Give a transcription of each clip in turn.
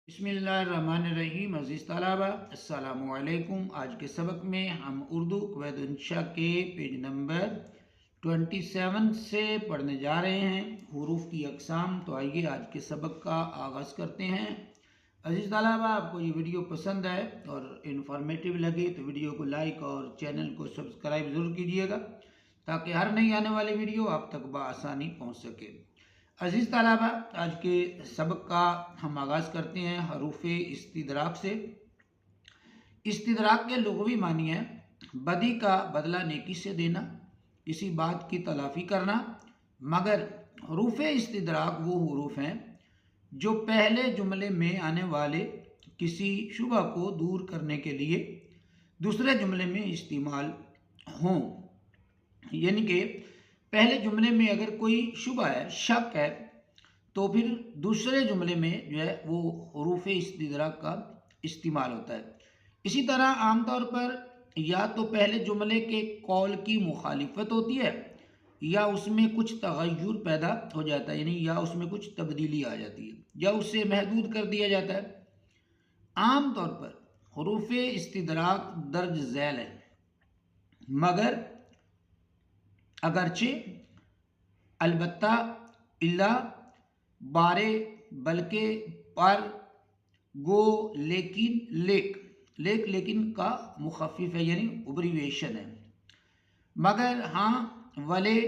बिस्मिल्लाहिर्रहमानिर्रहीम। अज़ीज़ तलबा अस्सलामु अलैकुम। आज के सबक में हम उर्दू क़वायद इंशा के पेज नंबर 27 से पढ़ने जा रहे हैं, हुरूफ की अक़साम। तो आइए आज के सबक का आगाज़ करते हैं। अज़ीज़ तलबा, आपको ये वीडियो पसंद आए और इन्फॉर्मेटिव लगे तो वीडियो को लाइक और चैनल को सब्सक्राइब ज़रूर कीजिएगा, ताकि हर नई आने वाली वीडियो आप तक बआसानी पहुँच सके। अज़ीज़ तलबा, आज के सबक का हम आगाज़ करते हैं हरूफ इस्तिदराक से। इस्तिदराक के लुग़वी मानी है बदी का बदला नेकी से देना, किसी बात की तलाफ़ी करना। मगर हरूफ इस्तिदराक वो हुरूफ हैं जो पहले जुमले में आने वाले किसी शुबा को दूर करने के लिए दूसरे जुमले में इस्तेमाल हों। यानी कि पहले जुमले में अगर कोई शुबा है, शक है, तो फिर दूसरे जुमले में जो है वो हुरूफ इस्तिदराक का इस्तेमाल होता है। इसी तरह आमतौर पर या तो पहले जुमले के कौल की मुखालिफत होती है या उसमें कुछ तगय्युर पैदा हो जाता है, यानी या उसमें कुछ तब्दीली आ जाती है या उससे महदूद कर दिया जाता है। आम तौर पर हुरूफ इस्तिदराक दर्ज झैल है, मगर अगरचे, अलबत्ता, इल्ला, बारे, बल्कि, पर, गो, लेकिन, लेकिन का मुखफ़िफ़ है, यानी एब्रीविएशन है। मगर, हाँ, वले,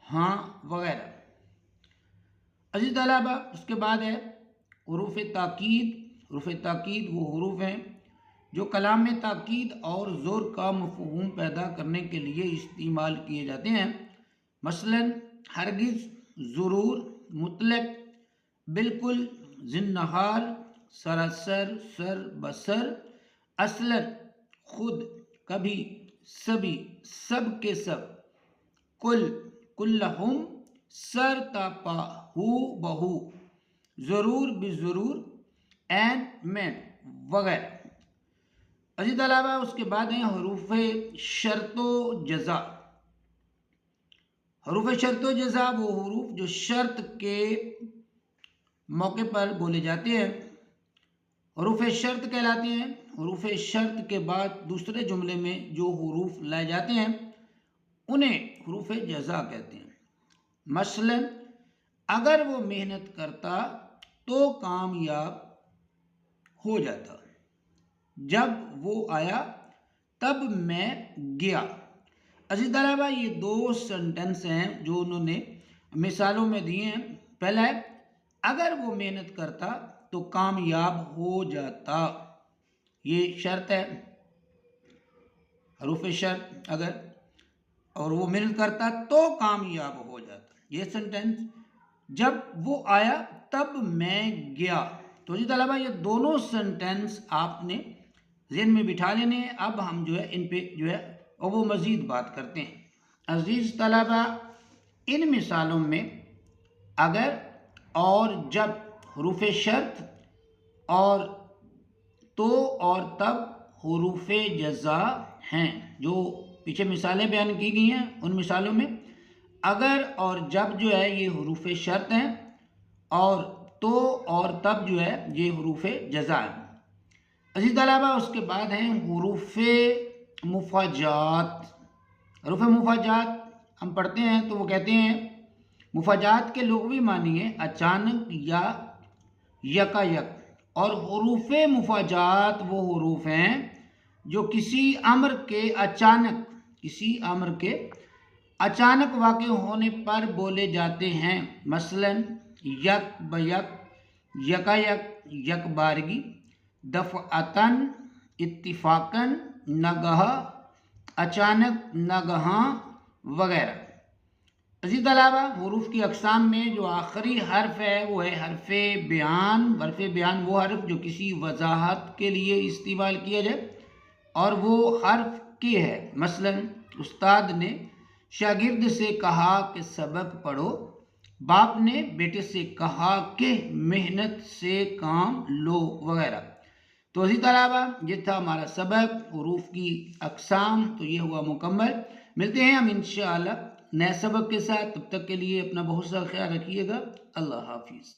हाँ वगैरह। अज़ीज़ तलबा, उसके बाद है हुरूफ ताकीद। हुरूफ ताकीद वो हुरूफ हैं जो कलाम में ताकीद और ज़ोर का मफ़हूम पैदा करने के लिए इस्तेमाल किए जाते हैं। मसलन हरगिज़, ज़रूर, मुतलक, बिल्कुल, ज़िन्नहार, सरासर, सर बसर, असलन, खुद, कभी, सभी, सब के सब, कुल, कुल्लहुम, सर तापा, हु बहु, ज़रूर बिज़रूर, एन मैन वगैरह। अज़ीज़ तलबा, उसके बाद हैं हुरूफ शर्त व जज़ा। हुरूफ शर्त व जज़ा वो हुरूफ जो शर्त के मौके पर बोले जाते हैं, हुरूफ शर्त कहलाते हैं। हुरूफ शर्त के बाद दूसरे जुमले में जो हुरूफ लाए जाते हैं उन्हें हुरूफ जज़ा कहते हैं। मसलन अगर वो मेहनत करता तो कामयाब हो जाता, जब वो आया तब मैं गया। अज़ीज़ तलबा, ये दो सेंटेंस हैं जो उन्होंने मिसालों में दिए हैं। पहला है अगर वो मेहनत करता तो कामयाब हो जाता, ये शर्त है, हरूफ शर्त अगर, और वो मेहनत करता तो कामयाब हो जाता। ये सेंटेंस जब वो आया तब मैं गया। तो जी तलबा, ये दोनों सेंटेंस आपने ज़हन में बिठा लेने हैं। अब हम जो है इन पे जो है वो मज़ीद बात करते हैं। अज़ीज़ तलबा, इन मिसालों में अगर और जब हुरूफ शर्त और तो और तब हुरूफ जज़ा हैं। जो पीछे मिसालें बयान की गई हैं उन मिसालों में अगर और जब जो है ये हुरूफ शर्त हैं और तो और तब जो है ये हुरूफ जज़ा है। अज़ीज़ तलबा, उसके बाद हैं हुरूफ मुफ़ाजात। हुरूफ मुफ़ाजात हम पढ़ते हैं तो वो कहते हैं मुफ़ाजात के लुग़वी मानी है अचानक या यकायक। और हुरूफ मुफ़ाजात वो हुरूफ हैं जो किसी अम्र के अचानक वाक़े होने पर बोले जाते हैं। मसलन यक बयक, यकायक, यकबारगी, दफ़अतन, इत्तिफ़ाक़न, नगह, अचानक, नगहां वगैरह। अज़ीज़ तलबा, हुरूफ की अक़साम में जो आखिरी हर्फ है वो है हर्फ बयान। हर्फ बयान वो हर्फ जो किसी वजाहत के लिए इस्तेमाल किया जाए और वो हर्फ के है। मसलन उस्ताद ने शागिर्द से कहा कि सबक पढ़ो, बाप ने बेटे से कहा कि मेहनत से काम लो वगैरह। तो इसी तरह ये था हमारा सबक हुरूफ की अक़साम। तो ये हुआ मुकम्मल। मिलते हैं हम इंशाअल्लाह नए सबक के साथ। तब तक के लिए अपना बहुत सा ख्याल रखिएगा। अल्लाह हाफिज़।